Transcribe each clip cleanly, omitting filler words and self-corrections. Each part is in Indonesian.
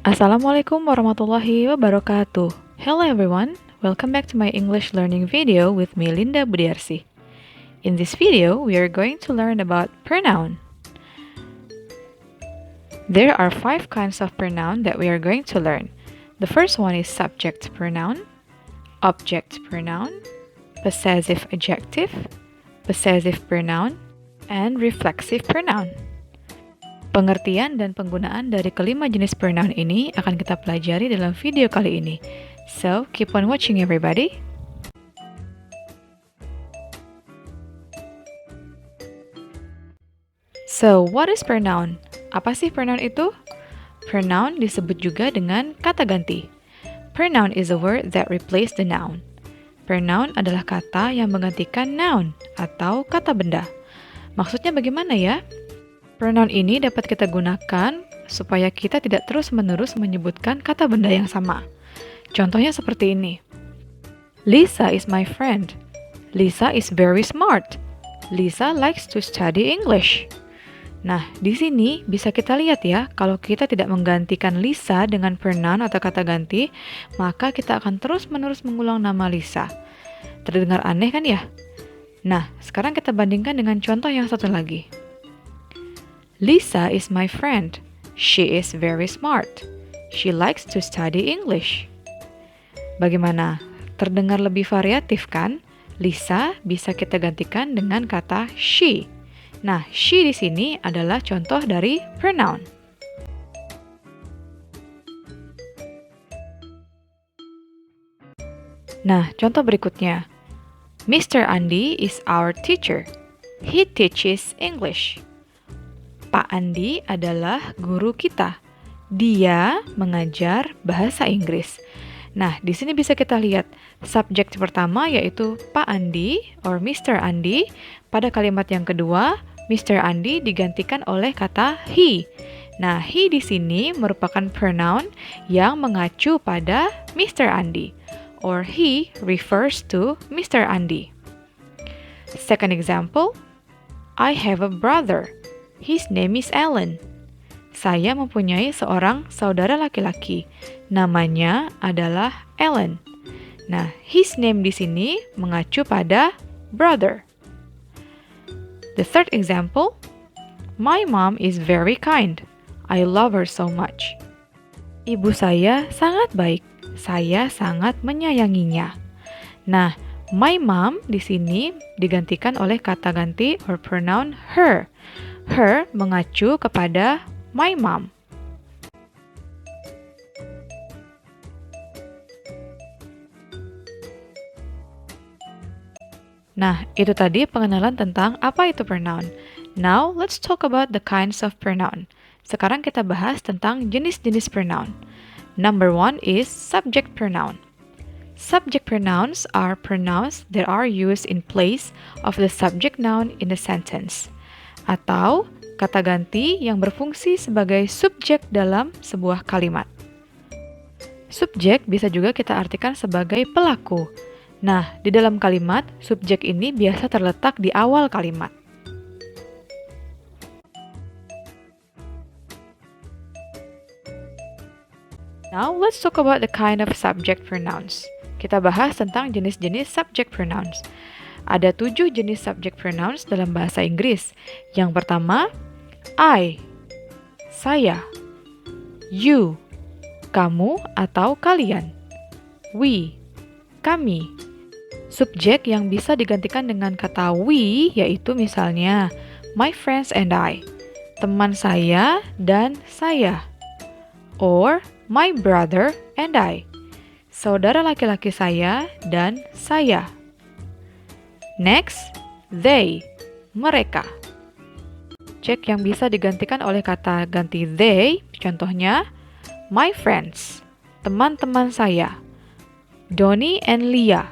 Assalamualaikum warahmatullahi wabarakatuh. Hello everyone, welcome back to my English learning video with me Linda Budiarsi. In this video, we are going to learn about pronoun. There are 5 kinds of pronoun that we are going to learn. The first one is subject pronoun, object pronoun, possessive adjective, possessive pronoun, and reflexive pronoun. Pengertian dan penggunaan dari kelima jenis pronoun ini akan kita pelajari dalam video kali ini. So, keep on watching everybody. So, what is pronoun? Apa sih pronoun itu? Pronoun disebut juga dengan kata ganti. Pronoun is a word that replace the noun. Pronoun adalah kata yang menggantikan noun atau kata benda. Maksudnya bagaimana ya? Pronoun ini dapat kita gunakan supaya kita tidak terus-menerus menyebutkan kata benda yang sama. Contohnya seperti ini. Lisa is my friend. Lisa is very smart. Lisa likes to study English. Nah, di sini bisa kita lihat ya, kalau kita tidak menggantikan Lisa dengan pronoun atau kata ganti, maka kita akan terus-menerus mengulang nama Lisa. Terdengar aneh kan ya? Nah, sekarang kita bandingkan dengan contoh yang satu lagi. Lisa is my friend. She is very smart. She likes to study English. Bagaimana? Terdengar lebih variatif kan? Lisa bisa kita gantikan dengan kata she. Nah, she di sini adalah contoh dari pronoun. Nah, contoh berikutnya. Mr. Andi is our teacher. He teaches English. Pak Andi adalah guru kita. Dia mengajar bahasa Inggris. Nah, di sini bisa kita lihat subjek pertama yaitu Pak Andi or Mr. Andi. Pada kalimat yang kedua, Mr. Andi digantikan oleh kata he. Nah, he di sini merupakan pronoun yang mengacu pada Mr. Andi or he refers to Mr. Andi. Second example, I have a brother. His name is Alan. Saya mempunyai seorang saudara laki-laki. Namanya adalah Alan. Nah, his name di sini mengacu pada brother. The third example, my mom is very kind. I love her so much. Ibu saya sangat baik. Saya sangat menyayanginya. Nah, my mom di sini digantikan oleh kata ganti or pronoun her. Her mengacu kepada my mom. Nah, itu tadi pengenalan tentang apa itu pronoun. Now, let's talk about the kinds of pronoun. Sekarang kita bahas tentang jenis-jenis pronoun. Number 1 is subject pronoun. Subject pronouns are pronouns that are used in place of the subject noun in a sentence. Atau kata ganti yang berfungsi sebagai subjek dalam sebuah kalimat. Subjek bisa juga kita artikan sebagai pelaku. Nah, di dalam kalimat, subjek ini biasa terletak di awal kalimat. Now, let's talk about the kind of subject pronouns. Kita bahas tentang jenis-jenis subject pronouns. Ada 7 jenis subject pronouns dalam bahasa Inggris. Yang pertama, I, saya, you, kamu atau kalian, we, kami. Subjek yang bisa digantikan dengan kata we yaitu misalnya my friends and I, teman saya dan saya, or my brother and I, saudara laki-laki saya dan saya. Next, they, mereka. Subjek yang bisa digantikan oleh kata ganti they, contohnya my friends, teman-teman saya, Donnie and Leah,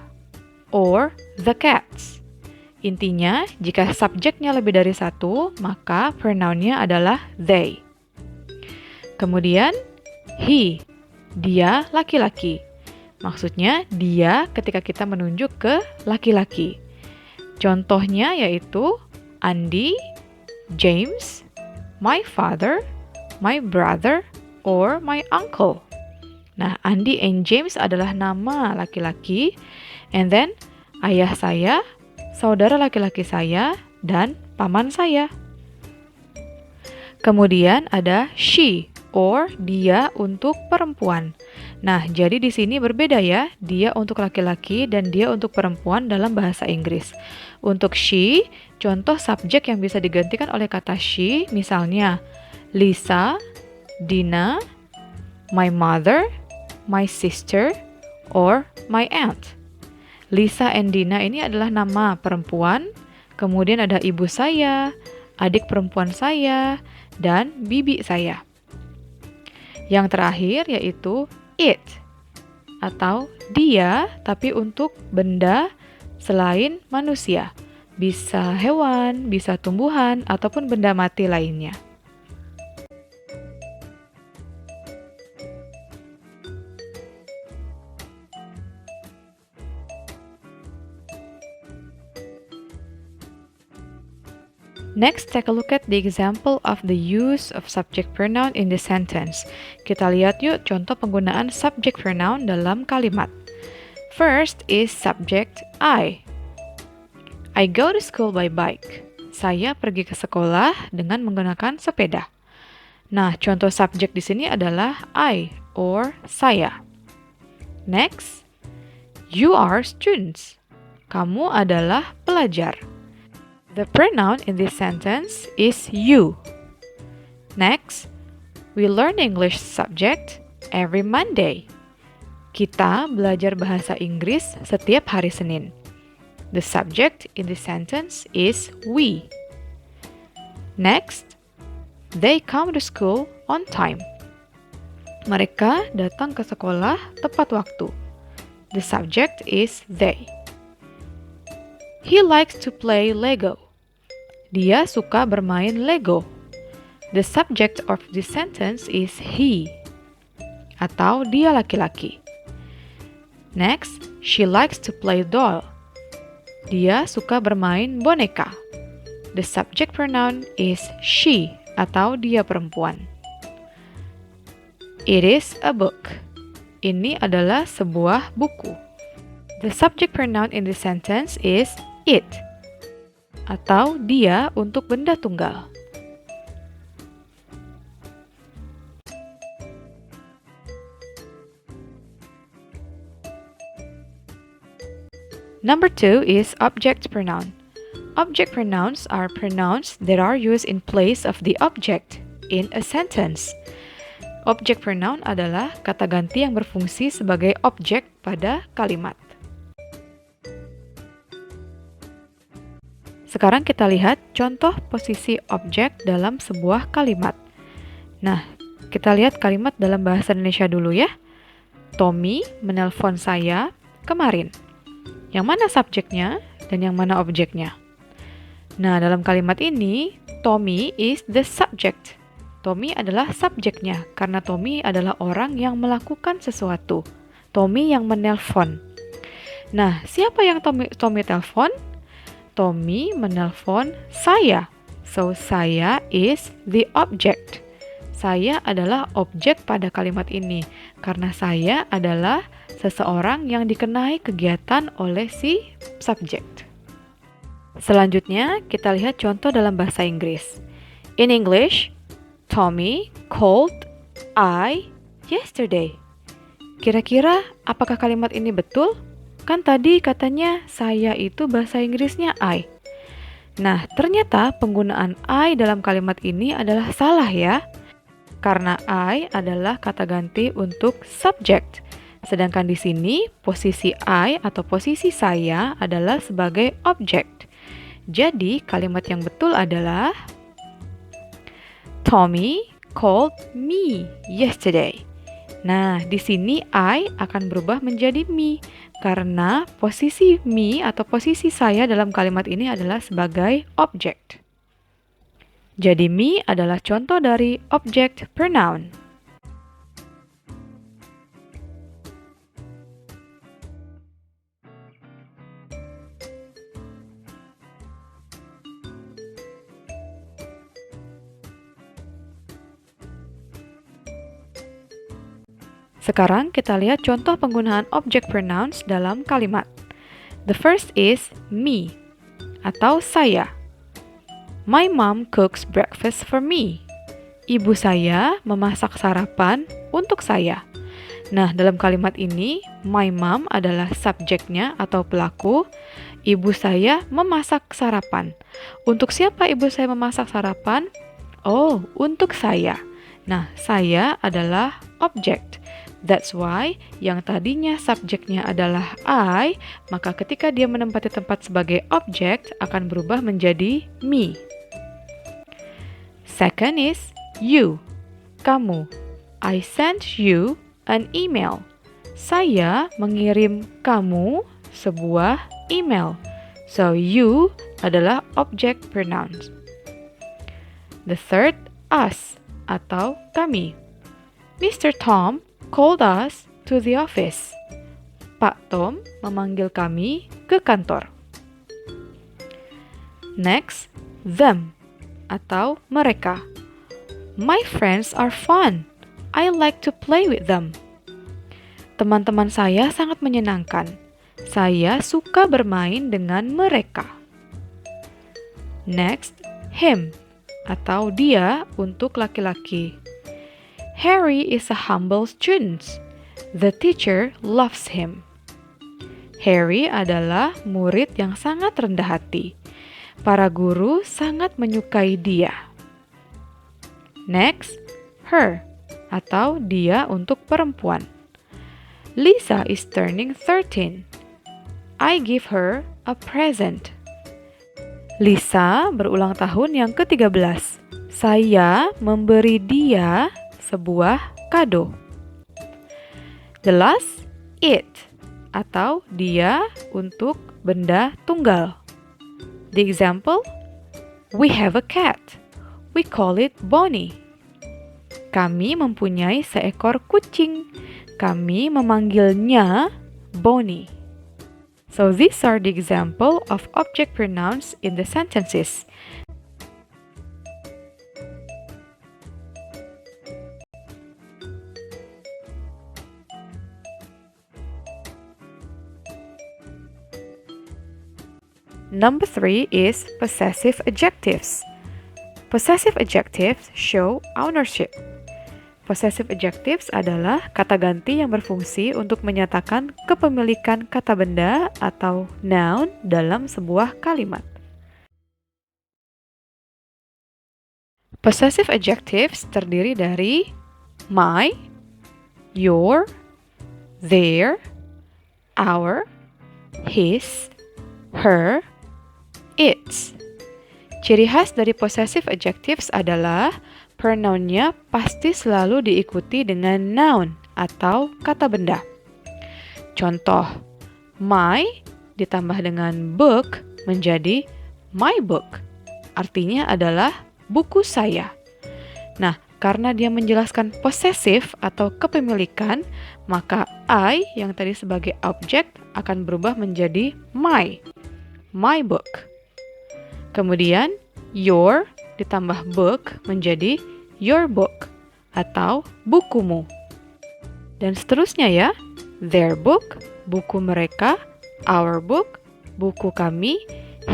or the cats. Intinya, jika subjeknya lebih dari satu, maka pronounnya adalah they. Kemudian, he, dia laki-laki. Maksudnya, dia ketika kita menunjuk ke laki-laki. Contohnya yaitu Andy, James, my father, my brother, or my uncle. Nah, Andy and James adalah nama laki-laki, and then ayah saya, saudara laki-laki saya, dan paman saya. Kemudian ada she or dia untuk perempuan. Nah, jadi di sini berbeda ya, dia untuk laki-laki dan dia untuk perempuan dalam bahasa Inggris. Untuk she, contoh subjek yang bisa digantikan oleh kata she, misalnya Lisa, Dina, my mother, my sister, or my aunt. Lisa and Dina ini adalah nama perempuan, kemudian ada ibu saya, adik perempuan saya, dan bibi saya. Yang terakhir yaitu it, atau dia, tapi untuk benda selain manusia. Bisa hewan, bisa tumbuhan, ataupun benda mati lainnya. Next, take a look at the example of the use of subject pronoun in the sentence. Kita lihat yuk contoh penggunaan subject pronoun dalam kalimat. First is subject I. I go to school by bike. Saya pergi ke sekolah dengan menggunakan sepeda. Nah, contoh subjek di sini adalah I or saya. Next, you are students. Kamu adalah pelajar. The pronoun in this sentence is you. Next, we learn English subject every Monday. Kita belajar bahasa Inggris setiap hari Senin. The subject in this sentence is we. Next, they come to school on time. Mereka datang ke sekolah tepat waktu. The subject is they. He likes to play Lego. Dia suka bermain Lego. The subject of this sentence is he, atau dia laki-laki. Next, she likes to play doll. Dia suka bermain boneka. The subject pronoun is she, atau dia perempuan. It is a book. Ini adalah sebuah buku. The subject pronoun in this sentence is it, atau dia untuk benda tunggal. Number 2 is object pronoun. Object pronouns are pronouns that are used in place of the object in a sentence. Object pronoun adalah kata ganti yang berfungsi sebagai objek pada kalimat. Sekarang kita lihat contoh posisi objek dalam sebuah kalimat. Nah, kita lihat kalimat dalam bahasa Indonesia dulu ya. Tommy menelpon saya kemarin. Yang mana subjeknya dan yang mana objeknya? Nah, dalam kalimat ini, Tommy is the subject. Tommy adalah subjeknya, karena Tommy adalah orang yang melakukan sesuatu. Tommy yang menelpon. Nah, siapa yang Tommy telepon? Tommy menelpon saya. So, saya is the object. Saya adalah objek pada kalimat ini, karena saya adalah seseorang yang dikenai kegiatan oleh si subjek. Selanjutnya, kita lihat contoh dalam bahasa Inggris. In English, Tommy called I yesterday. Kira-kira apakah kalimat ini betul? Kan tadi katanya saya itu bahasa Inggrisnya I. Nah, ternyata penggunaan I dalam kalimat ini adalah salah ya. Karena I adalah kata ganti untuk subject. Sedangkan di sini posisi I atau posisi saya adalah sebagai object. Jadi kalimat yang betul adalah Tommy called me yesterday. Nah, di sini I akan berubah menjadi me karena posisi me atau posisi saya dalam kalimat ini adalah sebagai object. Jadi me adalah contoh dari object pronoun. Sekarang kita lihat contoh penggunaan object pronouns dalam kalimat. The first is me atau saya. My mom cooks breakfast for me. Ibu saya memasak sarapan untuk saya. Nah, dalam kalimat ini, my mom adalah subjeknya atau pelaku. Ibu saya memasak sarapan. Untuk siapa ibu saya memasak sarapan? Oh, untuk saya. Nah, saya adalah objek. That's why yang tadinya subjeknya adalah I, maka ketika dia menempati tempat sebagai objek akan berubah menjadi me. Second is you, kamu. I sent you an email. Saya mengirim kamu sebuah email. So you adalah object pronouns. The third, us atau kami. Mr. Tom called us to the office. Pak Tom memanggil kami ke kantor. Next, them atau mereka. My friends are fun. I like to play with them. Teman-teman saya sangat menyenangkan. Saya suka bermain dengan mereka. Next, him atau dia untuk laki-laki. Harry is a humble student. The teacher loves him. Harry adalah murid yang sangat rendah hati. Para guru sangat menyukai dia. Next, her atau dia untuk perempuan. Lisa is turning 13. I give her a present. Lisa berulang tahun yang ke-13. Saya memberi dia sebuah kado. The last, it atau dia untuk benda tunggal. The example, we have a cat. We call it Bonnie. Kami mempunyai seekor kucing. Kami memanggilnya Bonnie. So these are the example of object pronouns in the sentences. Number 3 is possessive adjectives. Possessive adjectives show ownership. Possessive adjectives adalah kata ganti yang berfungsi untuk menyatakan kepemilikan kata benda atau noun dalam sebuah kalimat. Possessive adjectives terdiri dari my, your, their, our, his, her, its. Ciri khas dari possessive adjectives adalah pronounnya pasti selalu diikuti dengan noun atau kata benda. Contoh, my ditambah dengan book menjadi my book. Artinya adalah buku saya. Nah, karena dia menjelaskan possessive atau kepemilikan, maka I yang tadi sebagai objek akan berubah menjadi my book. Kemudian, your ditambah book menjadi your book atau bukumu. Dan seterusnya ya, their book, buku mereka, our book, buku kami,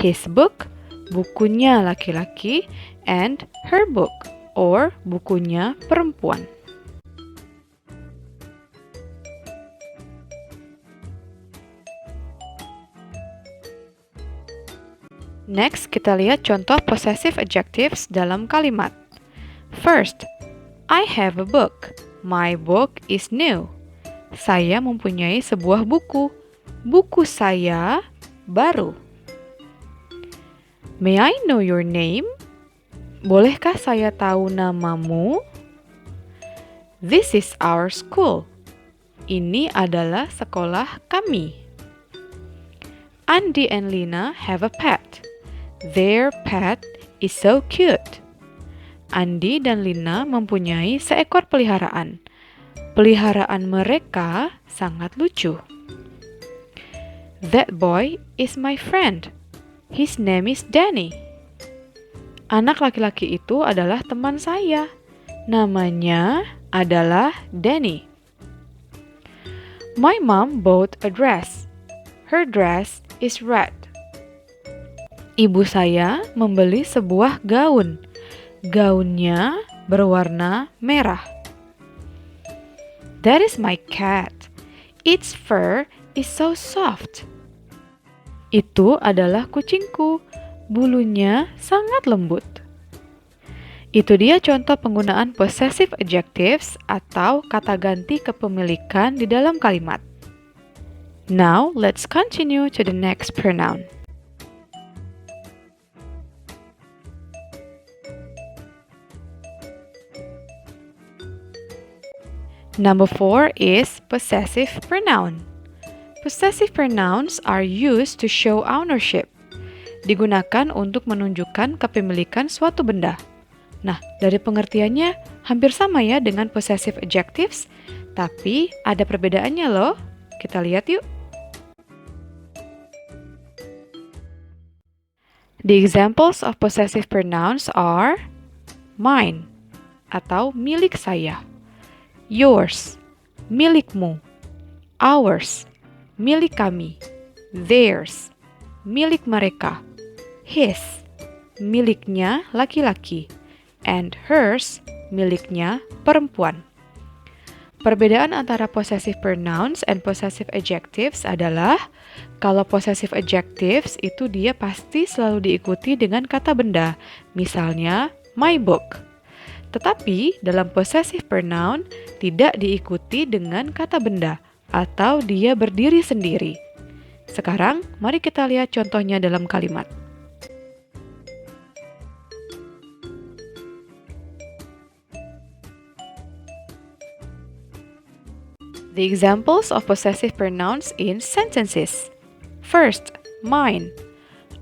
his book, bukunya laki-laki, and her book, or bukunya perempuan. Next, kita lihat contoh possessive adjectives dalam kalimat. First, I have a book. My book is new. Saya mempunyai sebuah buku. Buku saya baru. May I know your name? Bolehkah saya tahu namamu? This is our school. Ini adalah sekolah kami. Andy and Lina have a pet. Their pet is so cute. Andi dan Lina mempunyai seekor peliharaan. Peliharaan mereka sangat lucu. That boy is my friend. His name is Danny. Anak laki-laki itu adalah teman saya. Namanya adalah Danny. My mom bought a dress. Her dress is red. Ibu saya membeli sebuah gaun. Gaunnya berwarna merah. That is my cat. Its fur is so soft. Itu adalah kucingku. Bulunya sangat lembut. Itu dia contoh penggunaan possessive adjectives atau kata ganti kepemilikan di dalam kalimat. Now, let's continue to the next pronoun. Number 4 is possessive pronoun. Possessive pronouns are used to show ownership. Digunakan untuk menunjukkan kepemilikan suatu benda. Nah, dari pengertiannya hampir sama ya dengan possessive adjectives, tapi ada perbedaannya loh. Kita lihat yuk. The examples of possessive pronouns are mine atau milik saya, yours, milikmu, ours, milik kami, theirs, milik mereka, his, miliknya laki-laki, and hers, miliknya perempuan. Perbedaan antara possessive pronouns and possessive adjectives adalah kalau possessive adjectives itu dia pasti selalu diikuti dengan kata benda, misalnya my book. Tetapi dalam possessive pronoun tidak diikuti dengan kata benda atau dia berdiri sendiri. Sekarang mari kita lihat contohnya dalam kalimat. The examples of possessive pronouns in sentences. First, mine.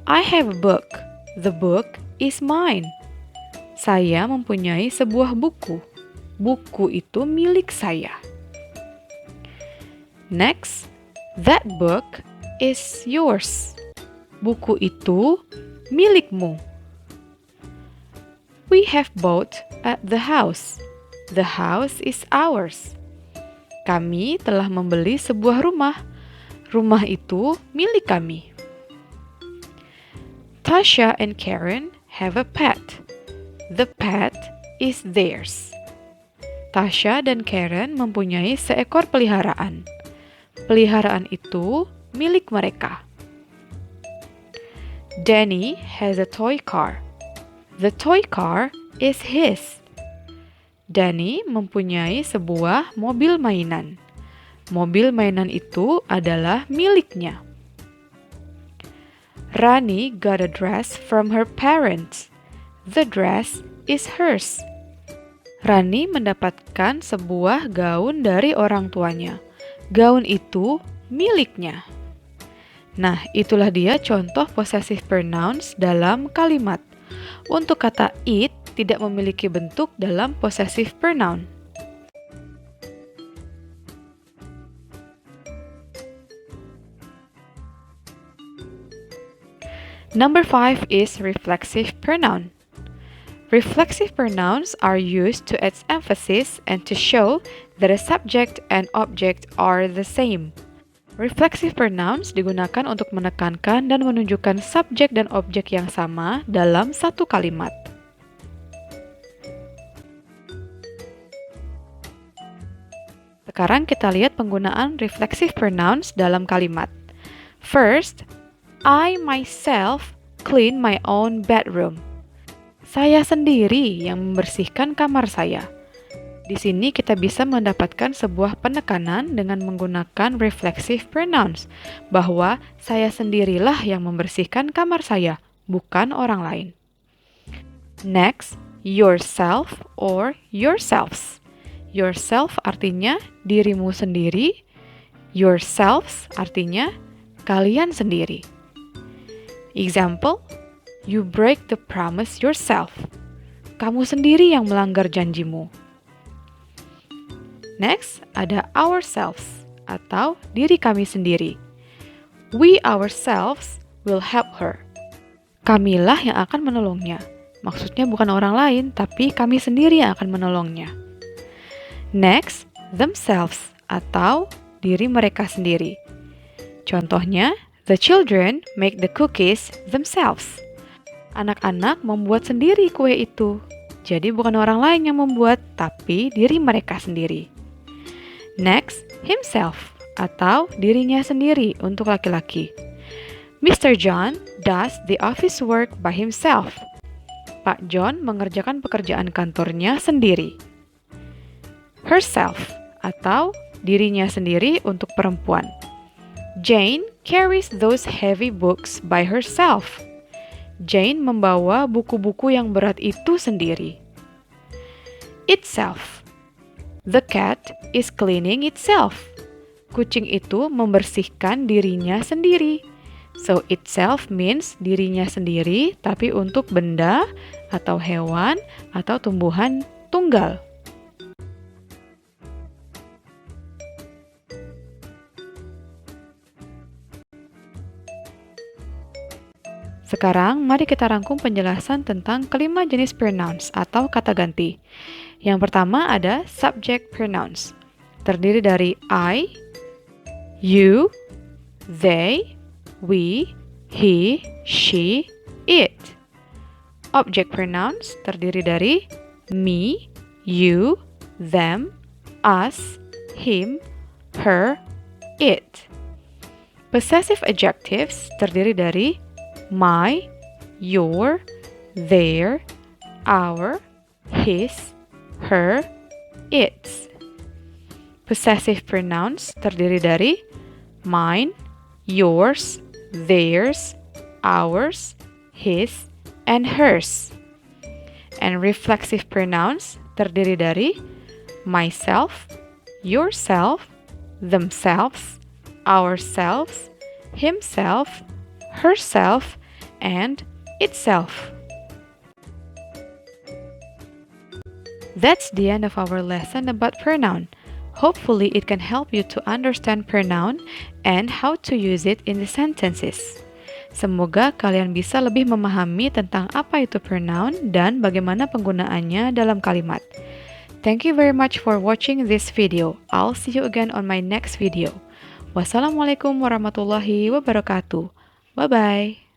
I have a book. The book is mine. Saya mempunyai sebuah buku. Buku itu milik saya. Next, that book is yours. Buku itu milikmu. We have bought at the house. The house is ours. Kami telah membeli sebuah rumah. Rumah itu milik kami. Tasha and Karen have a pet. The pet is theirs. Tasha dan Karen mempunyai seekor peliharaan. Peliharaan itu milik mereka. Danny has a toy car. The toy car is his. Danny mempunyai sebuah mobil mainan. Mobil mainan itu adalah miliknya. Rani got a dress from her parents. The dress is hers. Rani mendapatkan sebuah gaun dari orang tuanya. Gaun itu miliknya. Nah, itulah dia contoh possessive pronouns dalam kalimat. Untuk kata it tidak memiliki bentuk dalam possessive pronoun. Number 5 is reflexive pronoun. Reflexive pronouns are used to add emphasis and to show that a subject and object are the same. Reflexive pronouns digunakan untuk menekankan dan menunjukkan subjek dan objek yang sama dalam satu kalimat. Sekarang kita lihat penggunaan reflexive pronouns dalam kalimat. First, I myself clean my own bedroom. Saya sendiri yang membersihkan kamar saya. Di sini kita bisa mendapatkan sebuah penekanan dengan menggunakan reflexive pronouns, bahwa saya sendirilah yang membersihkan kamar saya, bukan orang lain. Next, yourself or yourselves. Yourself artinya dirimu sendiri, yourselves artinya kalian sendiri. Example, you break the promise yourself. Kamu sendiri yang melanggar janjimu. Next, ada ourselves atau diri kami sendiri. We ourselves will help her. Kamilah yang akan menolongnya. Maksudnya bukan orang lain, tapi kami sendiri yang akan menolongnya. Next, themselves atau diri mereka sendiri. Contohnya, the children make the cookies themselves. Anak-anak membuat sendiri kue itu. Jadi bukan orang lain yang membuat, tapi diri mereka sendiri. Next, himself atau dirinya sendiri untuk laki-laki. Mr. John does the office work by himself. Pak John mengerjakan pekerjaan kantornya sendiri. Herself atau dirinya sendiri untuk perempuan. Jane carries those heavy books by herself. Jane membawa buku-buku yang berat itu sendiri. Itself. The cat is cleaning itself. Kucing itu membersihkan dirinya sendiri. So itself means dirinya sendiri, tapi untuk benda atau hewan atau tumbuhan tunggal. Sekarang, mari kita rangkum penjelasan tentang kelima jenis pronouns atau kata ganti. Yang pertama ada subject pronouns, terdiri dari I, you, they, we, he, she, it. Object pronouns terdiri dari me, you, them, us, him, her, it. Possessive adjectives terdiri dari my, your, their, our, his, her, its. Possessive pronouns terdiri dari mine, yours, theirs, ours, his, and hers. And reflexive pronouns terdiri dari myself, yourself, themselves, ourselves, himself, herself, and itself. That's the end of our lesson about pronoun. Hopefully it can help you to understand pronoun and how to use it in the sentences. Semoga kalian bisa lebih memahami tentang apa itu pronoun dan bagaimana penggunaannya dalam kalimat. Thank you very much for watching this video. I'll see you again on my next video. Wassalamualaikum warahmatullahi wabarakatuh. Bye-bye.